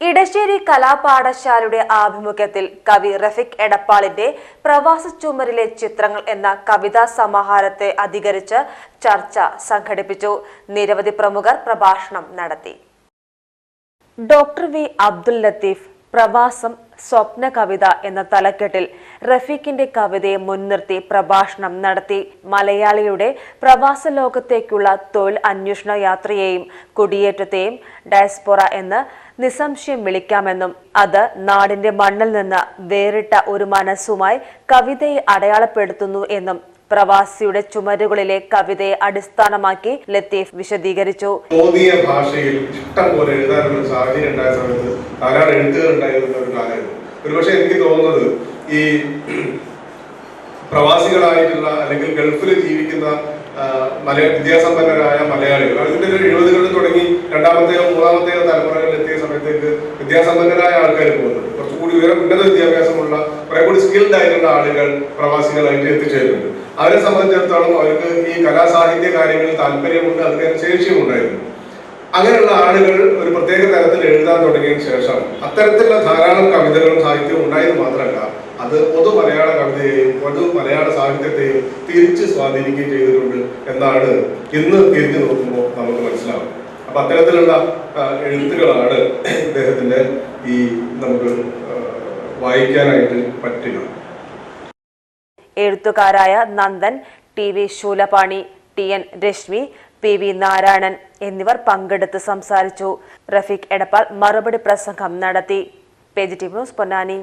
ഇടശ്ശേരി കലാപാഠശാലയുടെ ആഭിമുഖ്യത്തിൽ കവി റഫീഖ് എടപ്പാളിന്റെ പ്രവാസ ചുമരിലെ ചിത്രങ്ങൾ എന്ന കവിതാ സമാഹാരത്തെ അധികരിച്ച് ചർച്ച സംഘടിപ്പിച്ചു. നിരവധി പ്രമുഖർ പ്രഭാഷണം നടത്തി. ഡോക്ടർ വി അബ്ദുൽ ലത്തീഫ് പ്രവാസം സ്വപ്ന കവിത എന്ന തലക്കെട്ടിൽ റഫീഖിന്റെ കവിതയെ മുൻനിർത്തി പ്രഭാഷണം നടത്തി. മലയാളിയുടെ പ്രവാസ ലോകത്തേക്കുള്ള തൊഴിൽ അന്വേഷണ യാത്രയെയും കുടിയേറ്റത്തെയും ഡയസ്പൊറ എന്ന് നിസ്സംശയം വിളിക്കാമെന്നും അത് നാടിന്റെ മണ്ണിൽ നിന്ന് വേറിട്ട ഒരു മനസ്സുമായി കവിതയെ അടയാളപ്പെടുത്തുന്നു എന്നും പ്രവാസിയുടെ ചുമരുകളിലെ കവിതയെ അടിസ്ഥാനമാക്കി ലത്തീഫ് വിശദീകരിച്ചു. ഭാഷയിൽ ഇഷ്ടം പോലെ എഴുതാനുള്ള സാഹചര്യം ഉണ്ടായ സമയത്ത് ധാരാളം എഴുത്തുകൾ ഉണ്ടായിരുന്ന ഒരു കാലമായിരുന്നു. ഒരുപക്ഷെ എനിക്ക് തോന്നുന്നത് ഈ പ്രവാസികളായിട്ടുള്ള അല്ലെങ്കിൽ ഗൾഫിൽ ജീവിക്കുന്ന വിദ്യാസമ്പന്നരായ മലയാളികൾ അതിന്റെ 70കളിൽ തുടങ്ങി രണ്ടാമത്തെയോ മൂന്നാമത്തെയോ തലമുറകളിൽ എത്തിയ സമയത്തേക്ക് വിദ്യാസമ്പന്നരായ ആൾക്കാർ പോകുന്നുണ്ട്. കുറച്ചുകൂടി ഉന്നത വിദ്യാഭ്യാസമുള്ള കുറെ കൂടി സ്കിൽഡ് ആയിട്ടുള്ള ആളുകൾ പ്രവാസികളായിട്ട് എത്തിച്ചേരുന്നുണ്ട്. അവരെ സംബന്ധിച്ചിടത്തോളം അവർക്ക് ഈ കലാസാഹിത്യ കാര്യങ്ങളിൽ താല്പര്യമുണ്ട്, അതിന് ശേഷിയും ഉണ്ടായിരുന്നു. അങ്ങനെയുള്ള ആളുകൾ ഒരു പ്രത്യേക തരത്തിൽ എഴുതാൻ തുടങ്ങിയതിനു ശേഷം അത്തരത്തിലുള്ള ധാരാളം കവിതകളും സാഹിത്യവും ഉണ്ടായത് മാത്രമല്ല അത് പൊതു മലയാള കവിതയെയും പൊതു മലയാള സാഹിത്യത്തെയും തിരിച്ച് സ്വാധീനിക്കുകയും ചെയ്തിട്ടുണ്ട് എന്നാണ് ഇന്ന് തിരിഞ്ഞു നോക്കുമ്പോൾ നമുക്ക് മനസ്സിലാവും. അപ്പൊ അത്തരത്തിലുള്ള എഴുത്തുകളാണ് ഇദ്ദേഹത്തിന്റെ ഈ നമുക്ക് വായിക്കാനായിട്ട് പറ്റുക. എഴുത്തുകാരായ Nandan, T V Shoolapani, T N Rashmi, P V Narayanan എന്നിവർ പങ്കെടുത്ത് സംസാരിച്ചു. റഫീഖ് എടപ്പാൾ മറുപടി പ്രസംഗം നടത്തി. PGTV news Ponnani.